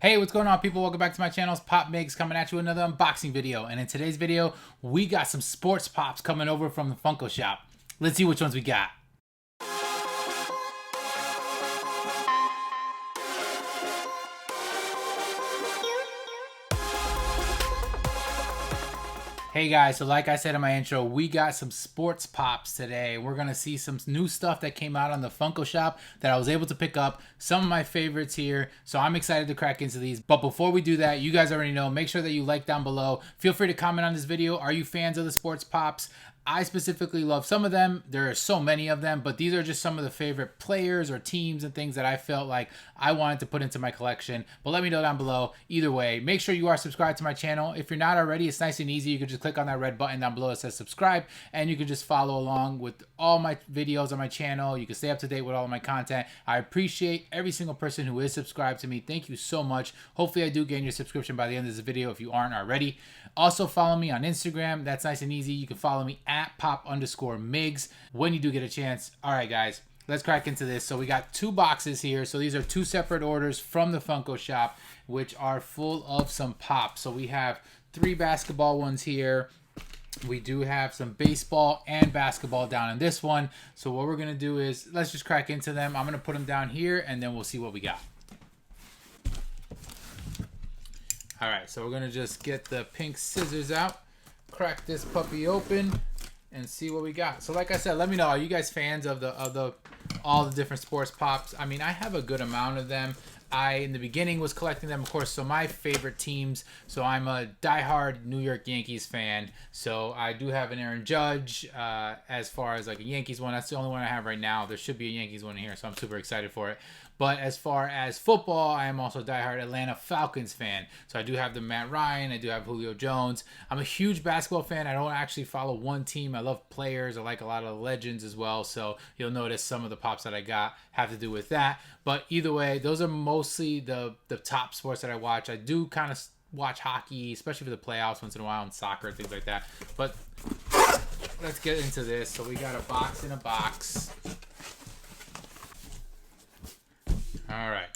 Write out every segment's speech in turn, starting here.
Hey, what's going on, people? Welcome back to my channel. It's Pop Migs coming at you with another unboxing video. And in today's video, we got some sports pops coming over from the Funko Shop. Let's see which ones we got. Hey guys, so like I said in my intro, we got some sports pops today. We're going to see some new stuff that came out on the Funko Shop that I was able to pick up. Some of my favorites here, so I'm excited to crack into these. But before we do that, you guys already know, make sure that you like down below. Feel free to comment on this video. Are you fans of the sports pops? I specifically love some of them. There are so many of them, but these are just some of the favorite players or teams and things that I felt like I wanted to put into my collection. But let me know down below. Either way, make sure you are subscribed to my channel. If you're not already, it's nice and easy. You can just click on that red button down below that says subscribe, and you can just follow along with all my videos on my channel. You can stay up to date with all of my content. I appreciate every single person who is subscribed to me. Thank you so much. Hopefully I do gain your subscription by the end of this video if you aren't already. Also follow me on Instagram. That's nice and easy. You can follow me at pop_migs when you do get a chance. All right, guys, let's crack into this. So we got two boxes here. So these are two separate orders from the Funko Shop, which are full of some pops. So we have 3 basketball ones here. We do have some baseball and basketball down in this one. So what we're going to do is let's just crack into them. I'm going to put them down here and then we'll see what we got. All right, so we're going to just get the pink scissors out, crack this puppy open, and see what we got. So like I said, let me know, are you guys fans of all the different sports pops? I mean, I have a good amount of them. I, in the beginning, was collecting them, of course. So my favorite teams, so I'm a diehard New York Yankees fan. So I do have an Aaron Judge as far as like a Yankees one. That's the only one I have right now. There should be a Yankees one in here, so I'm super excited for it. But as far as football, I am also a diehard Atlanta Falcons fan. So I do have the Matt Ryan. I do have Julio Jones. I'm a huge basketball fan. I don't actually follow one team. I love players. I like a lot of the legends as well. So you'll notice some of the pops that I got have to do with that. But either way, those are mostly the top sports that I watch. I do kind of watch hockey, especially for the playoffs once in a while, and soccer and things like that. But let's get into this. So we got a box in a box. All right,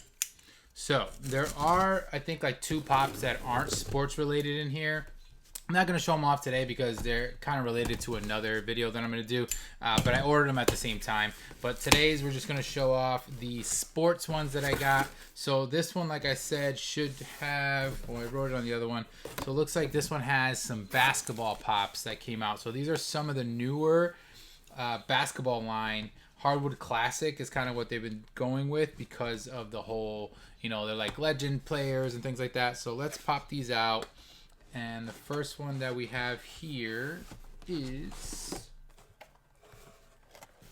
so there are, I think, like 2 pops that aren't sports related in here. I'm not going to show them off today because they're kind of related to another video that I'm going to do, but I ordered them at the same time. But today's, we're just going to show off the sports ones that I got. So this one, like I said, should have, oh, I wrote it on the other one. So it looks like this one has some basketball pops that came out. So these are some of the newer basketball line. Hardwood Classic is kind of what they've been going with because of the whole, you know, they're like legend players and things like that. So let's pop these out. And the first one that we have here is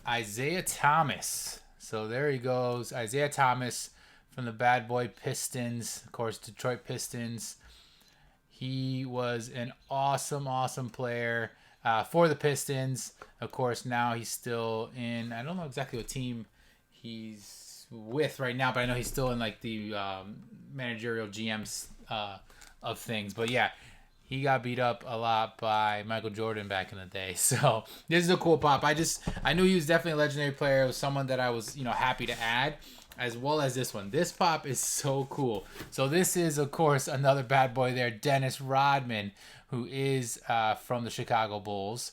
Isaiah Thomas. So there he goes, Isaiah Thomas from the Bad Boy Pistons, of course, Detroit Pistons. He was an awesome, awesome player for the Pistons. Of course, now he's still in, I don't know exactly what team he's with right now, but I know he's still in like the managerial GMs of things. But yeah, he got beat up a lot by Michael Jordan back in the day. So this is a cool pop. I knew he was definitely a legendary player. It was someone that I was, you know, happy to add, as well as this one. This pop is so cool. So this is, of course, another bad boy there, Dennis Rodman, who is from the Chicago Bulls.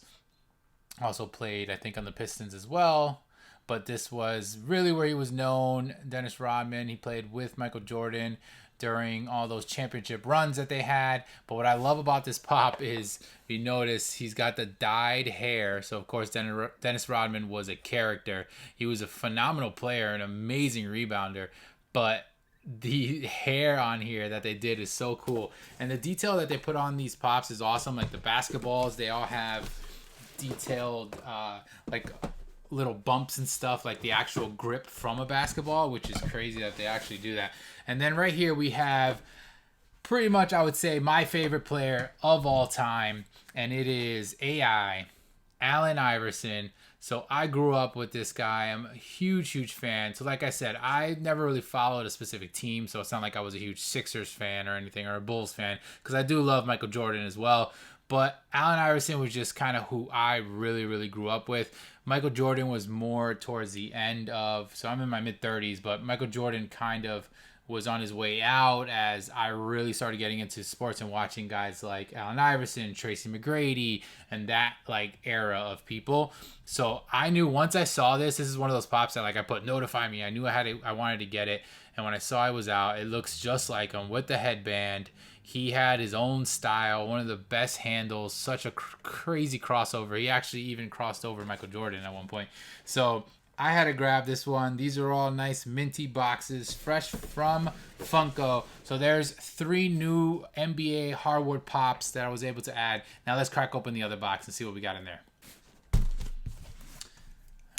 Also played, I think, on the Pistons as well. But this was really where he was known, Dennis Rodman. He played with Michael Jordan during all those championship runs that they had. But what I love about this pop is, if you notice, he's got the dyed hair. So, of course, Dennis Rodman was a character. He was a phenomenal player, an amazing rebounder. But the hair on here that they did is so cool. And the detail that they put on these pops is awesome. Like the basketballs, they all have detailed, like little bumps and stuff, like the actual grip from a basketball, which is crazy that they actually do that. And then right here we have pretty much, I would say, my favorite player of all time, and it is Allen Iverson. So I grew up with this guy. I'm a huge, huge fan. So like I said, I never really followed a specific team, so it's not like I was a huge Sixers fan or anything, or a Bulls fan, because I do love Michael Jordan as well. But Allen Iverson was just kind of who I really, really grew up with. Michael Jordan was more towards the end of, so I'm in my mid-30s, but Michael Jordan kind of was on his way out as I really started getting into sports and watching guys like Allen Iverson, Tracy McGrady, and that like era of people. So I knew once I saw this is one of those pops that like I put notify me. I knew I wanted to get it. And when I saw I was out, it looks just like him with the headband. He had his own style, one of the best handles, such a crazy crossover. He actually even crossed over Michael Jordan at one point. So I had to grab this one. These are all nice minty boxes, fresh from Funko. So there's 3 new NBA Hardwood pops that I was able to add. Now let's crack open the other box and see what we got in there.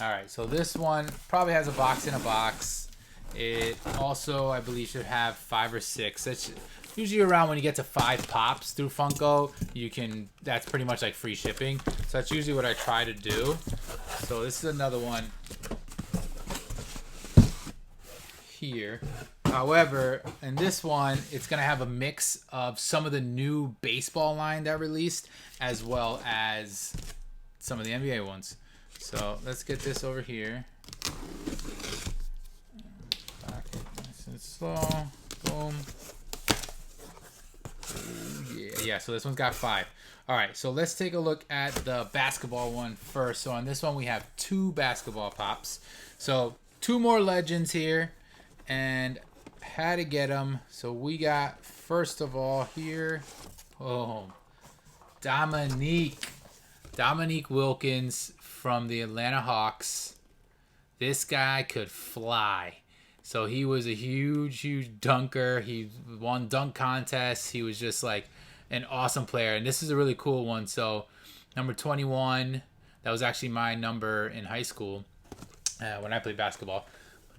All right, so this one probably has a box in a box. It also, I believe, should have 5 or 6. That's usually around when you get to 5 pops through Funko. That's pretty much like free shipping. So that's usually what I try to do. So this is another one here. However, in this one, it's going to have a mix of some of the new baseball line that released, as well as some of the NBA ones. So let's get this over here. Back it nice and slow. Boom. Yeah, so this one's got 5. All right, so let's take a look at the basketball one first. So on this one, we have 2 basketball pops. So 2 more legends here, and had to get them. So we got, first of all, here, Dominique Wilkins from the Atlanta Hawks. This guy could fly. So he was a huge dunker. He won dunk contests. He was just like an awesome player. And this is a really cool one. So number 21, that was actually my number in high school when I played basketball.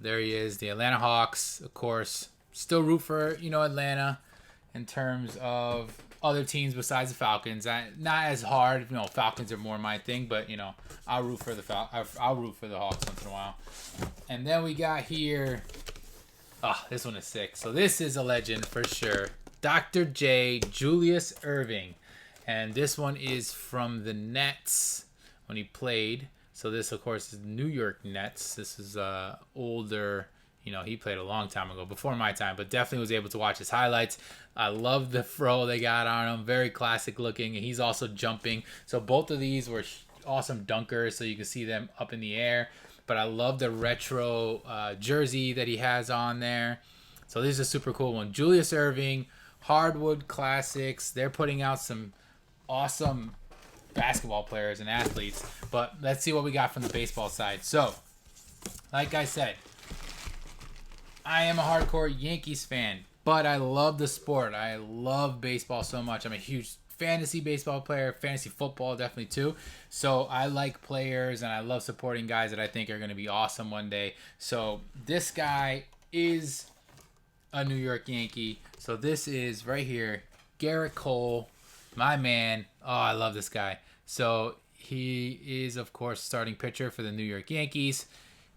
There he is, the Atlanta Hawks, of course. Still root for, Atlanta in terms of other teams besides the Falcons. Not as hard, Falcons are more my thing, but I'll root for the Hawks once in a while. And then we got here, this one is sick. So this is a legend for sure. Dr. J Julius Irving. And this one is from the Nets when he played. So this, of course, is New York Nets. This is older. He played a long time ago, before my time, but definitely was able to watch his highlights. I love the fro they got on him. Very classic looking. And he's also jumping. So both of these were awesome dunkers, so you can see them up in the air. But I love the retro jersey that he has on there. So this is a super cool one. Julius Irving, Hardwood Classics. They're putting out some awesome basketball players and athletes. But let's see what we got from the baseball side. So, like I said, I am a hardcore Yankees fan, but I love the sport. I love baseball so much. I'm a huge fantasy baseball player, fantasy football definitely too. So I like players and I love supporting guys that I think are going to be awesome one day. So this guy is a New York Yankee. So this is right here, Garrett Cole, my man. Oh, I love this guy. So he is, of course, starting pitcher for the New York Yankees.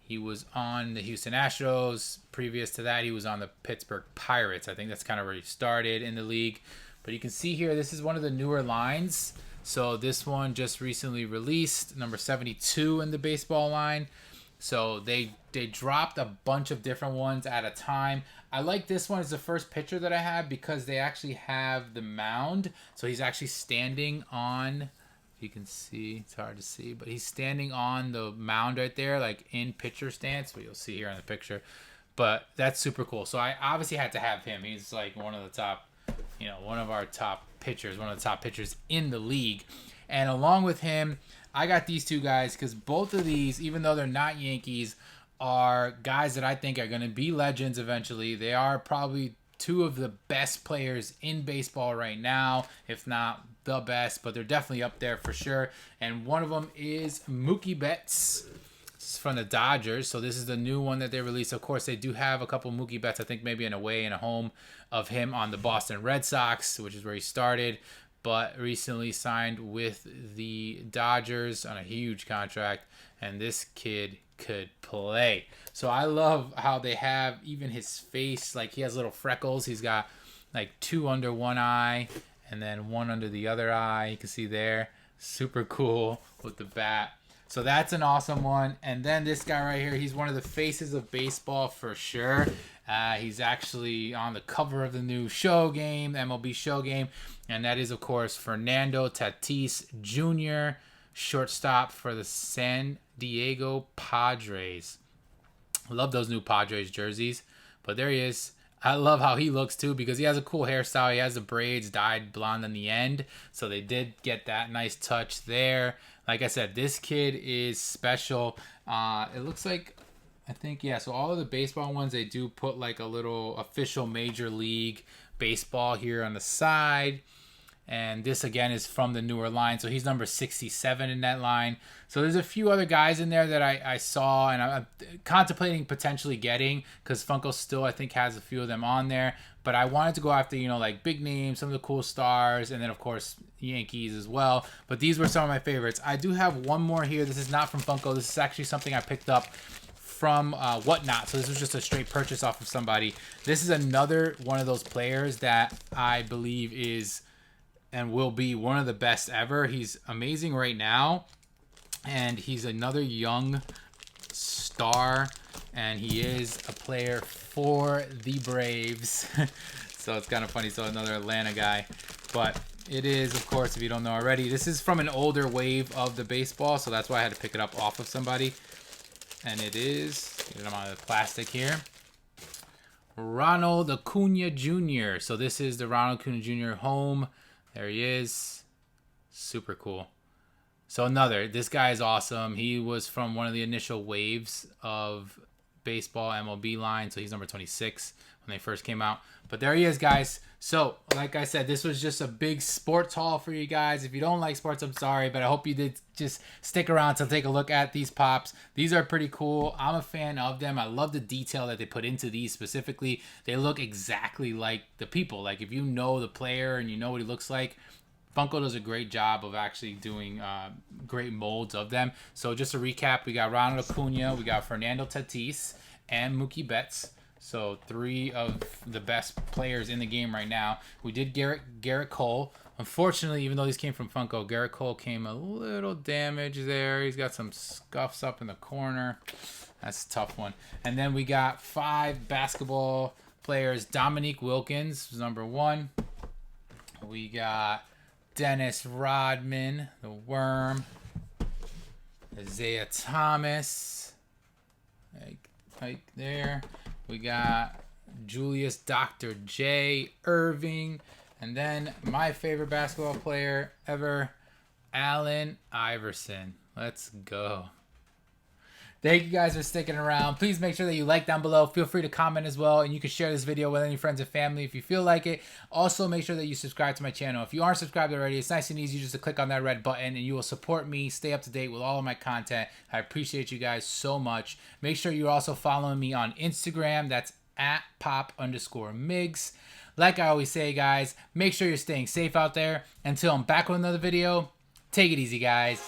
He was on the Houston Astros. Previous to that, he was on the Pittsburgh Pirates. I think that's kind of where he started in the league. But you can see here, this is one of the newer lines. So this one just recently released, number 72 in the baseball line. So they dropped a bunch of different ones at a time. I like this one as the first picture that I have because they actually have the mound. So he's actually standing on, if you can see, it's hard to see, but he's standing on the mound right there, like in pitcher stance, what you'll see here in the picture. But that's super cool. So I obviously had to have him. He's like one of the top, one of our top pitchers, one of the top pitchers in the league. And along with him, I got these 2 guys because both of these, even though they're not Yankees, are guys that I think are going to be legends eventually. They are probably 2 of the best players in baseball right now, if not the best, but they're definitely up there for sure. And one of them is Mookie Betts from the Dodgers. So this is the new one that they released. Of course, they do have a couple Mookie Betts, I think maybe an away and a home of him on the Boston Red Sox, which is where he started, but recently signed with the Dodgers on a huge contract. And this kid could play. So I love how they have even his face, like he has little freckles. He's got like 2 under one eye and then 1 under the other eye. You can see there. Super cool with the bat. So that's an awesome one. And then this guy right here, he's one of the faces of baseball for sure. He's actually on the cover of the new show game, the MLB show game. And that is, of course, Fernando Tatis Jr., shortstop for the San Diego Padres. Love those new Padres jerseys. But there he is. I love how he looks too, because he has a cool hairstyle. He has the braids dyed blonde in the end. So they did get that nice touch there. Like I said, this kid is special. It looks like, I think, yeah, so all of the baseball ones, they do put like a little official Major League Baseball here on the side. And this, again, is from the newer line. So he's number 67 in that line. So there's a few other guys in there that I saw and I'm contemplating potentially getting, because Funko still, I think, has a few of them on there. But I wanted to go after, you know, like big names, some of the cool stars, and then, of course, Yankees as well. But these were some of my favorites. I do have one more here. This is not from Funko. This is actually something I picked up from Whatnot. So this was just a straight purchase off of somebody. This is another one of those players that I believe is and will be one of the best ever. He's amazing right now, and he's another young star, and he is a player for the Braves. So it's kind of funny. So another Atlanta guy, but it is, of course, if you don't know already, this is from an older wave of the baseball, so that's why I had to pick it up off of somebody. And it is, get him out of the plastic here, Ronald Acuna Jr. So this is the Ronald Acuna Jr. home. There he is. Super cool. So this guy is awesome. He was from one of the initial waves of baseball MLB line. So he's number 26 when they first came out. But there he is, guys. So, like I said, this was just a big sports haul for you guys. If you don't like sports, I'm sorry. But I hope you did just stick around to take a look at these pops. These are pretty cool. I'm a fan of them. I love the detail that they put into these specifically. They look exactly like the people. Like, if you know the player and you know what he looks like, Funko does a great job of actually doing great molds of them. So just to recap, we got Ronald Acuna, we got Fernando Tatis, and Mookie Betts. So 3 of the best players in the game right now. We did Garrett Cole. Unfortunately, even though these came from Funko, Garrett Cole came a little damaged there. He's got some scuffs up in the corner. That's a tough one. And then we got 5 basketball players. Dominique Wilkins was number 1. We got Dennis Rodman, the Worm. Isaiah Thomas. Right there. We got Julius Dr. J Irving. And then my favorite basketball player ever, Allen Iverson. Let's go. Thank you guys for sticking around. Please make sure that you like down below. Feel free to comment as well. And you can share this video with any friends and family if you feel like it. Also, make sure that you subscribe to my channel. If you aren't subscribed already, it's nice and easy just to click on that red button and you will support me, stay up to date with all of my content. I appreciate you guys so much. Make sure you're also following me on Instagram. That's at @pop_migs. Like I always say, guys, make sure you're staying safe out there. Until I'm back with another video, take it easy, guys.